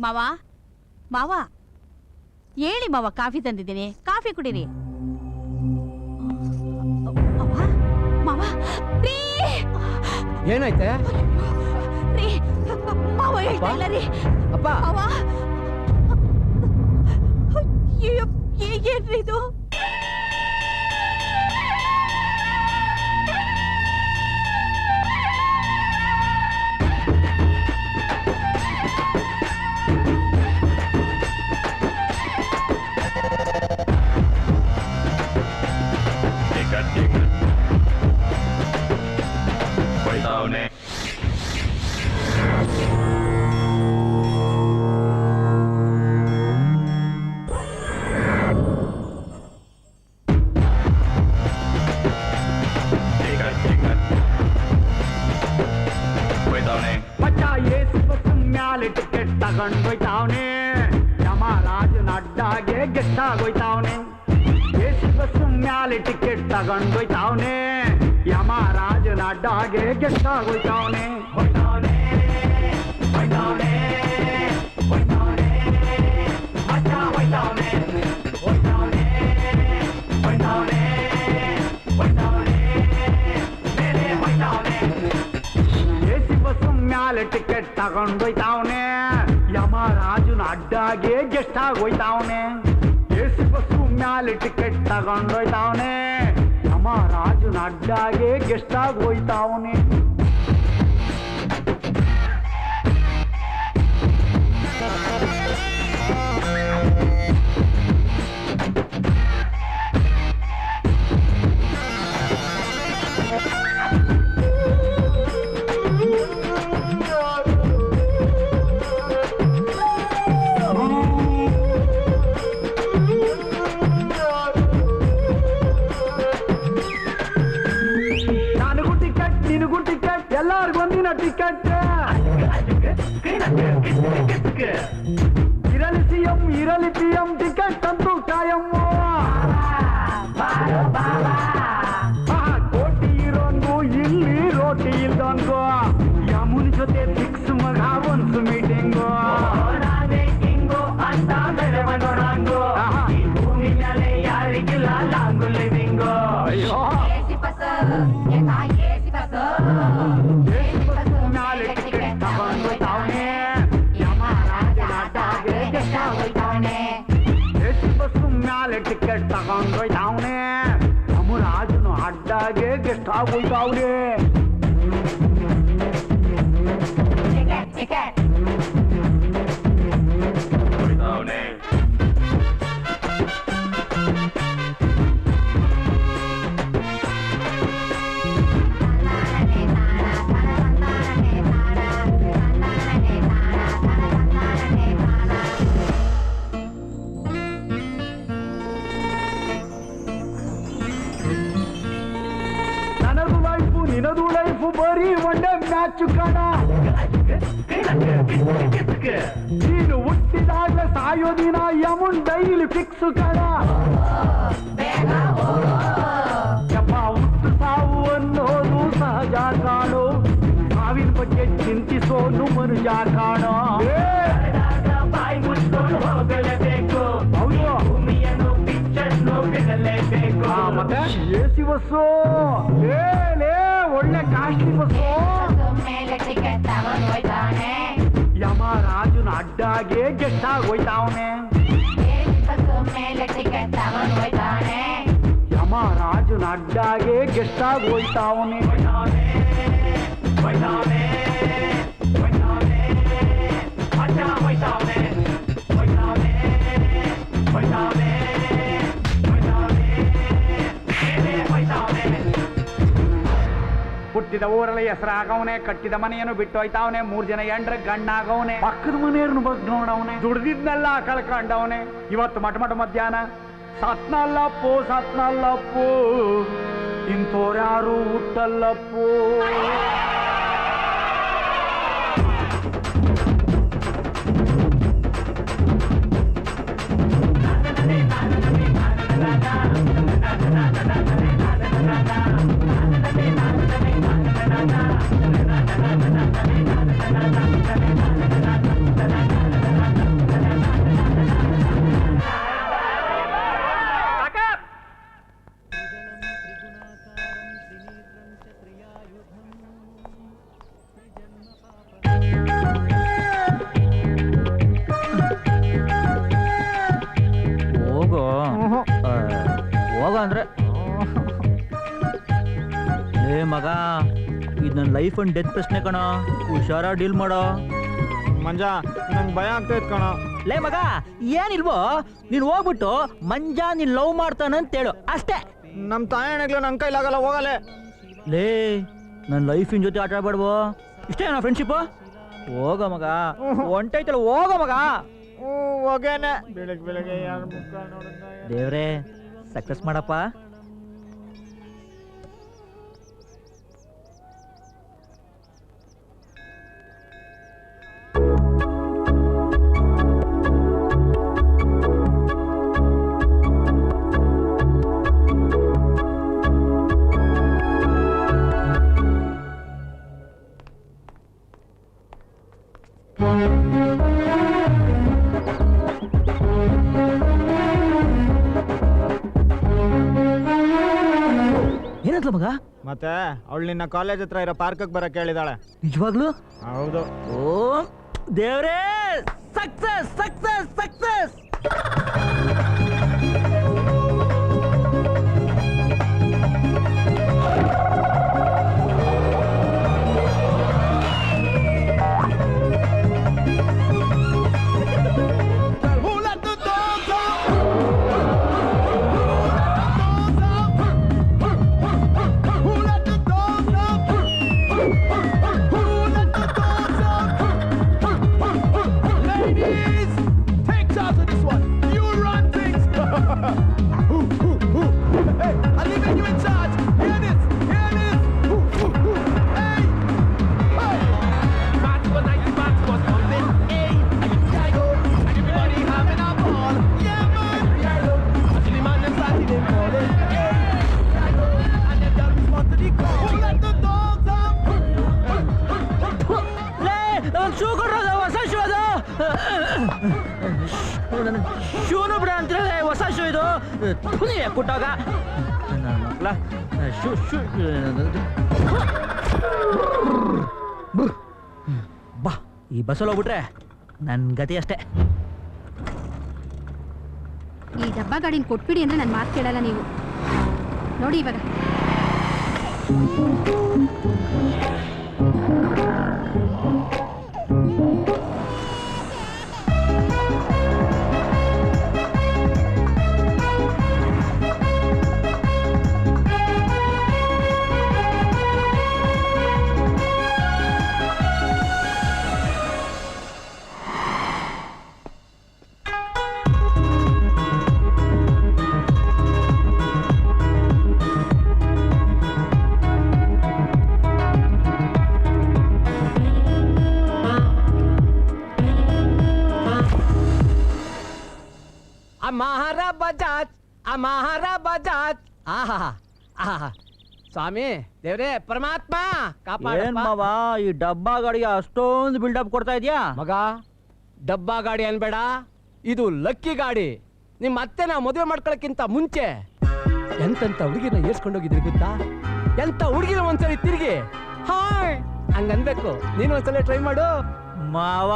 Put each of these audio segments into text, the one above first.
ಮಾವ ಮಾವ ಹೇಳಿ ಮಾವ, ಕಾಫಿ ತಂದಿದ್ದೀನಿ, ಕಾಫಿ ಕುಡೀರಿ. ಮಾವ ರೀ, ಏನಾಯ್ತೆ ರೀ? ಮಾವ ಹೇಳ್ತಾ ಇಲ್ಲ ರೀ. ಅಪ್ಪ ಮಾವ ಏನ್ರಿ ಇದು? ಟಿಕೆಟ್ ತಗೊಂಡೋಯ್ತಾವನೆ, ಯಮರಾಜನ ಅಡ್ಡಾಗೆ ಗೆಸ್ಟ್ ಆಗೋಯ್ತಾವನೆ. ಎಸಿ ಬಸ್ ಮ್ಯಾಲೆ ಟಿಕೆಟ್ ತಗೊಂಡೋಯ್ತಾವನೆ, ಯಮರಾಜನ ಅಡ್ಡಾಗೆ ಗೆಸ್ಟ್ ಆಗೋಯ್ತಾವನೆ. ಹೋಯ್ತಾವನೆ ಹೋಯ್ತಾವನೆ ಹೋಯ್ತಾವನೆ ಮಚ್ಚ ಹೋಯ್ತಾವನೆ ಹೋಯ್ತಾವನೆ ಹೋಯ್ತಾವನೆ ಹೋಯ್ತಾವನೆ ಮೇಲೆ ಹೋಯ್ತಾವನೆ. ಎಸಿ ಬಸ್ ಮ್ಯಾಲೆ ಟಿಕೆಟ್ ತಗೊಂಡೋಯ್ತಾವನೆ, ಯಮರಾಜನ ಅಡ್ಡಾಗೆ ಗೆಸ್ಟ್ ಆಗೋಯ್ತಾವನೆ. ಎಸಿ ಬಸ್ಸು ಮ್ಯಾಲೆ ಟಿಕೆಟ್ ತಗೊಂಡೋಯ್ತಾವನೆ, ಯಮರಾಜನ ಅಡ್ಡಾಗೆ ಗೆಸ್ಟ್ ಆಗೋಯ್ತಾವನೆ. ಎಲ್ಲಾರ್ಗು ಒಂದಿನ ಟಿಕೆಟ್. ಇರಲಿ ಸಿಎಂ ಇರಲಿ ಪಿಎಂ ಟಿಕೆಟ್ ಅಂತೂ ಕಾಯಮ್ಮು. ಕೋಟಿ ಇರೋನ್ಗು ಇಲ್ಲಿ ರೋಟಿ ಇಲ್ದೋನ್ಗು, ಯಮುನ್ ಜೊತೆ ಫಿಕ್ಸ್ ಮಗ ಒಂದು ಮೀಟಿಂಗು. ಅಂತ ಬೇರೆ ಮಾಡೋಣಂಗು, ಭೂಮಿ ಮೇಲೆ ಯಾರಿಗಿಲ್ಲ ಲಾಂಗು ಲಿವಿಂಗು. ಅಯ್ಯೋ ಮ್ಯಾಲೆ ಟಿಕೆಟ್ ತಗೊಂಡೋಯ್ತಾವನೆ, ಯಮರಾಜನ ಅಡ್ಡಾಗೆ ಗೆಸ್ಟ್ ಆಗೋಯ್ತಾವನೆ. ಎಸಿ ಬಸ್ಸು ಮ್ಯಾಲೆ ಟಿಕೆಟ್ ತಗೊಂಡೋಯ್ತಾವನೆ, ಯಮರಾಜನ ಅಡ್ಡಾಗೆ ಗೆಸ್ಟ್ ಆಗೋಯ್ತಾವನೆ. ನನಗೂ ಲೈಫು ನಿನದು ಲೈಫು ಬರೀ ಒಂದೇ ಮ್ಯಾಚ್ ಕಣ. ನೀನು ಹುಟ್ಟಿದಾಗಲೇ ಸಾಯೋ ದಿನ ಯಮುನ್ ಡೈಲಿ ಫಿಕ್ಸ್ ಕಣ. ಯಪ್ಪ ಹುಟ್ಟು ಸಾವು ಅನ್ನೋದು ಸಹಜ ಕಾಣೋ, ಸಾವಿನ ಬಗ್ಗೆ ಚಿಂತಿಸೋನು ಮನುಜ ಕಾಣೋ. ಬಾಯಿ ಮುಚ್ಕೊಂಡು ಹೋಗಲೇಬೇಕು, ಭೂಮಿಯನ್ನು ಪಿಚ್ಚನ್ನು ಬಿಡಲೇಬೇಕು. ಮತ್ತೆ ಎಸಿ ಬಸ್ಸು ಒಳ್ಳೆ ಕಾಸ್ಟ್ಲಿ ಬಸ್ಸು. ಯಮರಾಜನ ಅಡ್ಡಾಗೆ ಗೆಸ್ಟ್ ಆಗೋಯ್ತಾವನೆ, ಯಮರಾಜನ ಅಡ್ಡಾಗೆ ಗೆಸ್ಟ್ ಆಗೋಯ್ತಾವನೆ. ಹುಟ್ಟಿದ ಊರಲ್ಲಿ ಹೆಸರಾಗವನೆ, ಕಟ್ಟಿದ ಮನೆಯನ್ನು ಬಿಟ್ಟು ಹೋಯ್ತಾವನೆ, 3 ಜನ ಎಂಡ್ರ ಗಣ್ಣಾಗವನೆ, ಪಕ್ಕದ ಮನೆಯವ್ರನ್ನ ಬಗ್ಗೆ ನೋಡವನೆ, ದುಡ್ದಿದ್ನೆಲ್ಲ ಕಳ್ಕೊಂಡವನೆ. ಇವತ್ತು ಮಠ ಮಧ್ಯಾಹ್ನ ಸತ್ನಲ್ಲಪ್ಪೋ ಇಂಥವ್ರ್ಯಾರು ಹುಟ್ಟಲ್ಲಪ್ಪೋ. ಲೇ ಮಗ ಇದು ನನ್ನ ಲೈಫ್ ಅಂಡ್ ಡೆತ್ ಪ್ರಶ್ನೆ ಕಣ, ಹುಷಾರ ಡೀಲ್ ಮಾಡೋ. ಮಂಜ ನಂಗೆ ಭಯ ಆಗ್ತೈತ್ ಕಣ. ಲೇ ಮಗ ಏನಿಲ್ವೋ, ನೀನು ಹೋಗ್ಬಿಟ್ಟು ಮಂಜಾ ನೀನ್ ಲವ್ ಮಾಡ್ತಾನಂತೇಳು ಅಷ್ಟೇ. ನಮ್ಮ ತಾಯಣಗ್ಲು ನನ್ನ ಕೈಲಾಗಲ್ಲ, ಹೋಗಲೆ. ಲೇ ನನ್ನ ಲೈಫಿನ ಜೊತೆ ಆಟ ಆಡ್ಬೇಡ್ವೋ, ಇಷ್ಟೇನಾ ಫ್ರೆಂಡ್ಶಿಪ್? ಹೋಗ ಮಗ, ಹೊಂಟೈತಲ್ಲ ಹೋಗ ಮಗ. ಹೋಗೇನೆ. ಬೆಳಗ್ಗೆ ಯಾರ ಮುಖ ನೋಡಿದ ದೇವ್ರೇ ಸಕ್ಸಸ್ ಮಾಡಪ್ಪ. ಏನಂತ ಮಗ? ಮತ್ತೆ ಅವಳು ನಿನ್ನ ಕಾಲೇಜ್ ಹತ್ರ ಇರೋ ಪಾರ್ಕಿಗೆ ಬರಕ್ಕೆ ಹೇಳಿದಾಳೆ. ನಿಜವಾಗ್ಲು? ಹೌದು. ಓ ದೇವ್ರೇ, ಸಕ್ಸಸ್ ಸಕ್ಸಸ್ ಸಕ್ಸಸ್. ಶೂನು ಬಿಡ ಅಂತಿರಲ್ಲ, ಹೊಸ ಶೂ ಇದು. ಕುಟ್ಟಾಗ ನನ್ನ ಮಕ್ಕಳ ಶೂ ಶೂ ಬಾ. ಈ ಬಸ್ಸಲ್ಲಿ ಹೋಗ್ಬಿಟ್ರೆ ನನ್ನ ಗತಿ ಅಷ್ಟೇ. ಈ ಡಬ್ಬ ಗಾಡಿನ ಕೊಟ್ಬಿಡಿ ಅಂದ್ರೆ ನನ್ನ ಮಾತು ಕೇಳಲ್ಲ ನೀವು. ನೋಡಿ ಇವಾಗ ಮಹಾರ ಬಜಾಜ್. ಆಹಾ ಆಹಾ, ಸ್ವಾಮಿ ದೇವ್ರೇ ಪರಮಾತ್ಮ ಏನ್ ಮಾವ ಈ ಡಬ್ಬಾ ಗಾಡಿಗೆ ಅಷ್ಟೊಂದು ಬಿಲ್ಡಪ್ ಕೊಡ್ತಾ ಇದೀಯಾ? ಮಗ ಡಬ್ಬಾ ಗಾಡಿ ಅನ್ಬೇಡ, ಇದು ಲಕ್ಕಿ ಗಾಡಿ. ನಿಮ್ಮ ಅತ್ತೆ ನಾ ಮದುವೆ ಮಾಡ್ಕೊಳಕ್ಕಿಂತ ಮುಂಚೆ ಎಂತೆಂತ ಹುಡುಗಿನ ಏರ್ಸ್ಕೊಂಡೋಗಿದ್ರಿ ಗೊತ್ತಾ? ಎಂತ ಹುಡುಗಿನ ಒಂದ್ಸರಿ ತಿರುಗಿ ಹಾಯ್ ಹಂಗನ್ಬೇಕು. ನೀನು ಒಂದ್ಸಲ ಟ್ರೈ ಮಾಡು ಮಾವ.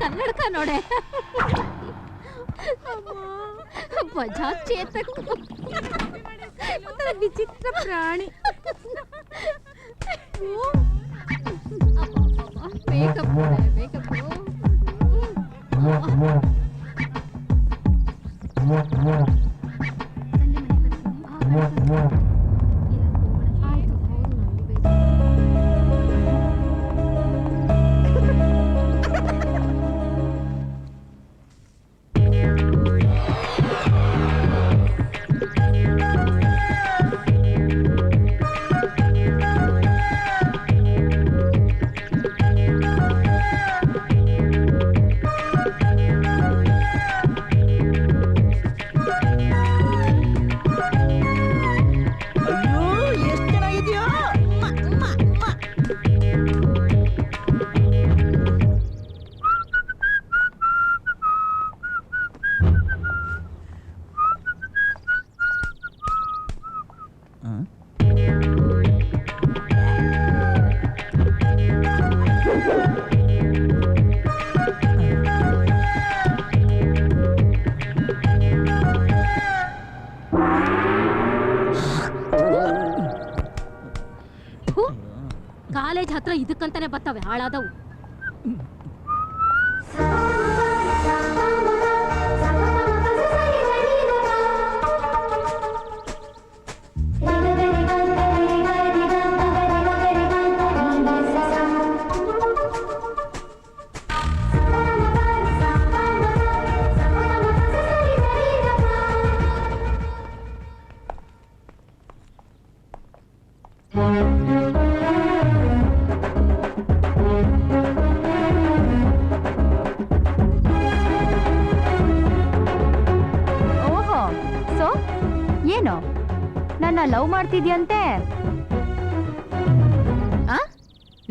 ಕನ್ನಡಕ ನೋಡೆ ಬಜಾಜ್ ಚೇತಕ್ ವಿಚಿತ್ರ ಪ್ರಾಣಿ. ಮೇಕಪ್ ಮೇಕಪ್ ಕಾಲೇಜ್ ಹತ್ರ ಇದಕ್ಕಂತಾನೆ ಬರ್ತವೆ ಹಾಳಾದವು. ನನ್ನ ಲವ್ ಮಾಡ್ತಿದ್ಯಂತೆ.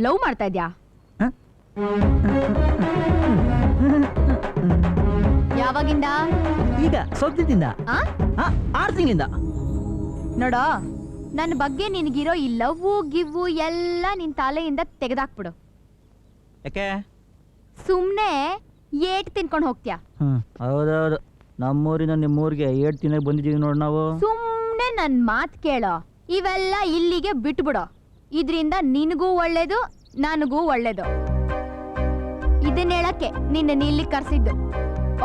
ಲವ್ ಮಾಡ್ತಾ ಇದ್ಯಾ? ಯಾವಾಗಿಂದ? ಈಗ ಸ್ವಲ್ಪದಿಂದ 6 ತಿಂಗಳಿಂದ. ನೋಡೋ, ನನ್ನ ಬಗ್ಗೆ ನಿನಗಿರೋ ಈ ಲವ್ ಗಿವ್ವು ಎಲ್ಲ ನಿನ್ ತಲೆಯಿಂದ ತೆಗೆದಾಕ್ಬಿಡು. ಯಾಕೆ? ಸುಮ್ನೆ ಏಟ್ ತಿನ್ಕೊಂಡು ಹೋಗ್ತೀಯ. ಹೌದೌದು, ನಮ್ಮೂರಿನ ನಿಮ್ಮೂರಿಗೆ 7 ತಿನ್ನಕ್ಕೆ ಬಂದಿದ್ದೀವಿ ನೋಡಿ ನಾವು. ಸುಮ್ನೆ ನನ್ ಮಾತ್ ಕೇಳೋ, ಇವೆಲ್ಲ ಇಲ್ಲಿಗೆ ಬಿಟ್ಬಿಡೋ. ಇದ್ರಿಂದ ನಿನಗೂ ಒಳ್ಳೇದು, ನನಗೂ ಒಳ್ಳೇದು. ಇದನ್ನ ಹೇಳಕ್ಕೆ ನಿನ್ನ ಇಲ್ಲಿ ಕರ್ಸಿದ್ದು.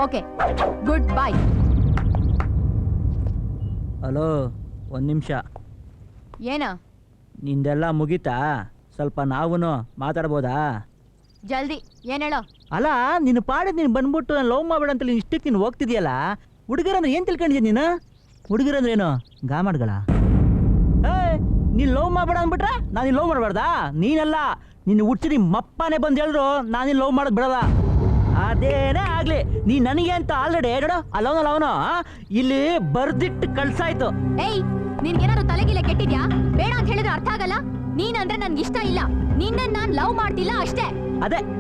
Okay, good bye. ಹಲೋ, 1 ನಿಮಿಷ. ಏನ? ನಿಂದೆಲ್ಲ ಮುಗೀತಾ? ಸ್ವಲ್ಪ ನಾವೂ ಮಾತಾಡ್ಬೋದಾ? ಜಲ್ದಿ ಏನ್ ಹೇಳೋ. ಅಲ್ಲ, ನೀನು ಪಾಡಿದ್ ನೀನು ಬಂದ್ಬಿಟ್ಟು ನಾನು ಲವ್ ಮಾಡ್ಬೇಡ ಅಂತ ಇಷ್ಟಕ್ಕೆ ನೀನು ಹೋಗ್ತಿದ್ಯಲ್ಲ. ಹುಡುಗರಂದ್ರೆ ಏನು ತಿಳ್ಕೊಂಡಿದ್ಯ ನೀನು? ಹುಡುಗರಂದ್ರೆ ಏನು ಗಾಮಾಡ್ಗಳ? ನೀನು ಲವ್ ಮಾಡ್ಬೇಡ ಅಂದ್ಬಿಟ್ರೆ ನಾನು ನೀನು ಲವ್ ಮಾಡಬಾರ್ದಾ? ನೀನಲ್ಲ, ನಿನ್ನ ಹುಟ್ಟಿಸಿ ಮಪ್ಪನೇ ಬಂದು ಹೇಳಿದ್ರು ನಾನು ನೀನು ಲವ್ ಮಾಡೋದು ಬಿಡಲ್ಲ. ಅದೇನೇ ಆಗ್ಲಿ, ನೀ ನನಗೆ ಅಂತ ಆಲ್ರೆಡಿ ನೋಡು ಅಲ್ಲವನು ಇಲ್ಲಿ ಬರ್ದಿಟ್ಟು ಕಳ್ಸಾಯ್ತು. ಏಯ್, ನಿನ್ಗೇನಾದ್ರು ತಲೆಗಿಲ್ಲ ಕೆಟ್ಟಿದ್ಯಾ? ಬೇಡ ಅಂತ ಹೇಳಿದ್ರೆ ಅರ್ಥ ಆಗಲ್ಲ. ನೀನಂದ್ರೆ ನನ್ಗೆ ಇಷ್ಟ ಇಲ್ಲ, ನಿನ್ನ ನಾನ್ ಲವ್ ಮಾಡ್ತಿಲ್ಲ ಅಷ್ಟೇ.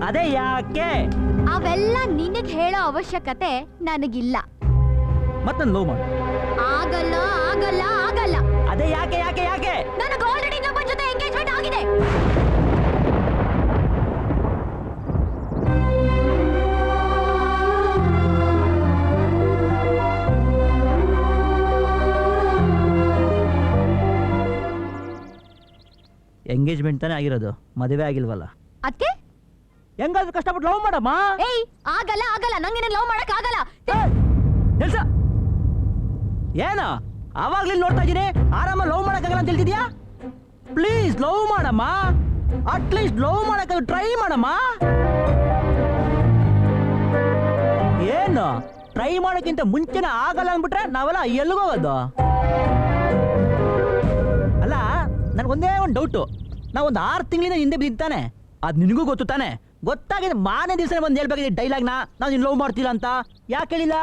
ಅದೇ ಯಾಕೆ? ಅವೆಲ್ಲ ನಿನಗ್ ಹೇಳೋ ಅವಶ್ಯಕತೆ ನನಗಿಲ್ಲ. ಮತ್ತೆ ಲವ್ ಮಾಡು. ಆಗಲ್ಲ ಆಗಲ್ಲ ಆಗಲ್ಲ. ಅದೇ ಯಾಕೆ ಯಾಕೆ ಯಾಕೆ? ನನಗೆ ಆಲ್ರೆಡಿ ಇನ್ನೊಬ್ಬ ಜೊತೆ ಎಂಗೇಜ್ಮೆಂಟ್ ಆಗಿದೆ. ಎಂಗೇಜ್ಮೆಂಟ್ ತಾನೇ ಆಗಿರೋದು, ಮದುವೆ ಆಗಿಲ್ವಲ್ಲ. ಅದಕ್ಕೆ ಹೆಂಗಾದ್ರೂ ಕಷ್ಟಪಟ್ಟು ಲವ್ ಮಾಡಮ್ಮ. ಏಯ್, ಆಗಲ್ಲ ಆಗಲ್ಲ, ನಂಗೆ ನಿನ್ನ ಲವ್ ಮಾಡಕ್ ಆಗಲ್ಲ. ಕೆಲ್ಸ ಏನ? ಆವಾಗ್ಲೇ ನೋಡ್ತಾ ಇದ್ದೀನಿ, ಆರಾಮ ಲವ್ ಮಾಡಕ್ಕಾಗಲ್ಲ ಅಂತ ಹೇಳ್ತಿದ್ಯಾ? ಪ್ಲೀಸ್ ಲವ್ ಮಾಡಮ್ಮ, ಅಟ್ಲೀಸ್ಟ್ ಲವ್ ಮಾಡಕ್ಕೆ ಟ್ರೈ ಮಾಡಮ್ಮ. ಏನು ಟ್ರೈ ಮಾಡೋಕ್ಕಿಂತ ಮುಂಚೆನೇ ಆಗಲ್ಲ ಅಂದ್ಬಿಟ್ರೆ ನಾವೆಲ್ಲ ಎಲ್ಲಿಗೋಗೋದು? ಅಲ್ಲ, ನನಗೊಂದೇ ಒಂದು ಡೌಟು. ನಾವೊಂದು 6 ತಿಂಗಳಿಂದ ಹಿಂದೆ ಬಿದ್ದಾನೆ, ಅದು ನಿನಗೂ ಗೊತ್ತು ತಾನೆ? ಗೊತ್ತಾಗಿದೆ, ಮಾನೇ ದಿವಸ ಬಂದು ಹೇಳ್ಬೇಕಾಗಿದೆ ಡೈಲಾಗ್ನ, ನಾನು ನಿನ್ನ ಲವ್ ಮಾಡ್ತಿಲ್ಲ ಅಂತ. ಯಾಕೆ ಹೇಳಿಲ್ಲ?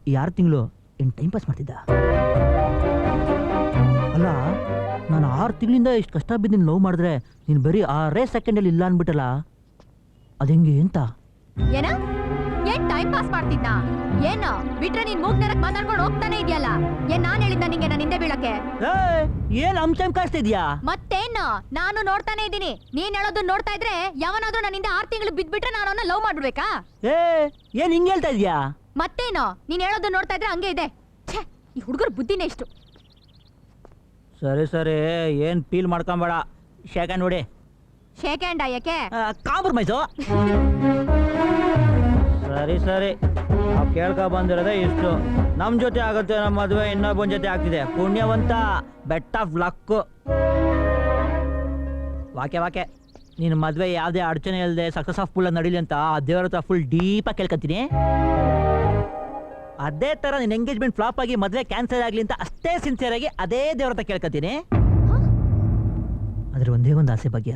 ಈ 6 ತಿಂಗಳು ಏನು ಟೈಮ್ ಪಾಸ್ ಮಾಡ್ತಿದ್ದ? ಅಲ್ಲ, ನಾನು 6 ತಿಂಗಳಿಂದ ಇಷ್ಟು ಕಷ್ಟ ಬಿದ್ದು ನೀನು ಲವ್ ಮಾಡಿದ್ರೆ ನೀನು ಬರೀ 6 ಸೆಕೆಂಡಲ್ಲಿ ಇಲ್ಲ ಅಂದ್ಬಿಟ್ಟಲ್ಲ, ಅದು ಹೆಂಗೆ ಅಂತ? ಏನ? ಏನ್ ಟೈಮ್ ಪಾಸ್ ಮಾಡ್ತಿದ್ನ? ಏನು ಬಿಟ್ರೆ ನೀನ್ ಮೂಗ್ ನೆರಕ್ ಮಾತಾಡ್ಕೊಂಡು ಹೋಗ್ತಾನೆ ಇದೆಯಲ್ಲ. ಏನ್ ನಾನ್ ಹೇಳಿದ್ದ ನಿಂಗೆ ನನ್ನ ಹಿಂದೆ ಬೀಳಕ್ಕೆ? ಏನ್ ಅಂಶ ಕಾಣಿಸ್ತಿದ್ಯಾ? ಮತ್ತೇನು, ನಾನು ನೋಡ್ತಾನೆ ಇದ್ದೀನಿ. ನೀನ್ ಹೇಳೋದು ನೋಡ್ತಾ ಇದ್ರೆ ಯಾವನಾದ್ರೂ ನನ್ನಿಂದ 6 ತಿಂಗಳು ಬಿದ್ಬಿಟ್ರೆ ನಾನು ಅವನ್ನ ಲವ್ ಮಾಡ್ಬಿಡ್ಬೇಕಾ? ಏನ್ ಹಿಂಗ್ ಹೇಳ್ತಾ ಇದ್ಯಾ? ಮತ್ತೇನು, ನೀನ್ ಹೇಳೋದು ನೋಡ್ತಾ ಇದ್ರೆ ಹಂಗೆ ಇದೆ. ಛೇ, ಈ ಹುಡುಗರ ಬುದ್ಧಿನೇ ಇಷ್ಟು. ಸರಿ ಸರಿ, ಏನ್ ಫೀಲ್ ಮಾಡ್ಕೊಂಬೇಡ. ಶೇಕ್ ನೋಡಿ. ಶೇಕ್ ಹ್ಯಾಂಡ್ ಯಾಕೆ? ಕಾಂಪ್ರಮೈಸು. ಸರಿ ಸರಿ, ನಾವು ಕೇಳ್ಕೊ ಬಂದಿರೋದೇ ಇಷ್ಟು. ನಮ್ಮ ಜೊತೆ ಆಗುತ್ತೆ ನಮ್ಮ ಮದುವೆ, ಇನ್ನೊಬ್ಬನ ಜೊತೆ ಆಗ್ತಿದೆ. ಪುಣ್ಯವಂತ, ಬೆಟ್ ಆಫ್ ಲಕ್. ವಾಕೆ ನೀನು ಮದುವೆ ಯಾವುದೇ ಅಡಚಣೆ ಇಲ್ಲದೆ ಸಕ್ಸಸ್ಫುಲ್ ನಡೀಲಿ ಅಂತ ಆ ದೇವರ ಹತ್ರ ಫುಲ್ ಡೀಪಾಗಿ ಕೇಳ್ಕೊತೀನಿ. ಅದೇ ಥರ ನಿನ್ನ ಎಂಗೇಜ್ಮೆಂಟ್ ಫ್ಲಾಪ್ ಆಗಿ ಮದುವೆ ಕ್ಯಾನ್ಸಲ್ ಆಗಲಿ ಅಂತ ಅಷ್ಟೇ ಸಿನ್ಸಿಯರ್ ಆಗಿ ಅದೇ ದೇವರ ಹತ್ರ ಕೇಳ್ಕೊತೀನಿ. ಅದ್ರ ಒಂದೇ ಒಂದು ಆಸೆ ಭಾಗ್ಯ,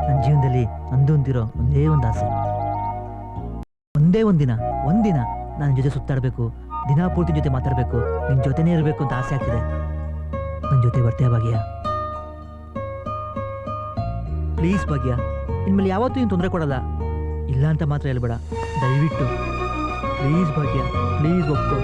ನನ್ನ ಜೀವನದಲ್ಲಿ ಅಂದಿರೋ ಒಂದೇ ಒಂದು ಆಸೆ. ಒಂದೇ ಒಂದಿನ ನನ್ನ ಜೊತೆ ಸುತ್ತಾಡಬೇಕು, ದಿನ ಪೂರ್ತಿ ಜೊತೆ ಮಾತಾಡಬೇಕು, ನಿನ್ನ ಜೊತೆನೇ ಇರಬೇಕು ಅಂತ ಆಸೆ ಆಗ್ತಿದೆ. ನನ್ನ ಜೊತೆ ಬರ್ತೀಯ ಭಾಗ್ಯ? ಪ್ಲೀಸ್ ಭಾಗ್ಯ, ಇನ್ಮೇಲೆ ಯಾವತ್ತೂ ನೀನು ತೊಂದರೆ ಕೊಡಲ್ಲ. ಇಲ್ಲ ಅಂತ ಮಾತ್ರ ಹೇಳ್ಬೇಡ, ದಯವಿಟ್ಟು. Please Bhagya, please ಒಪ್ಕೋ.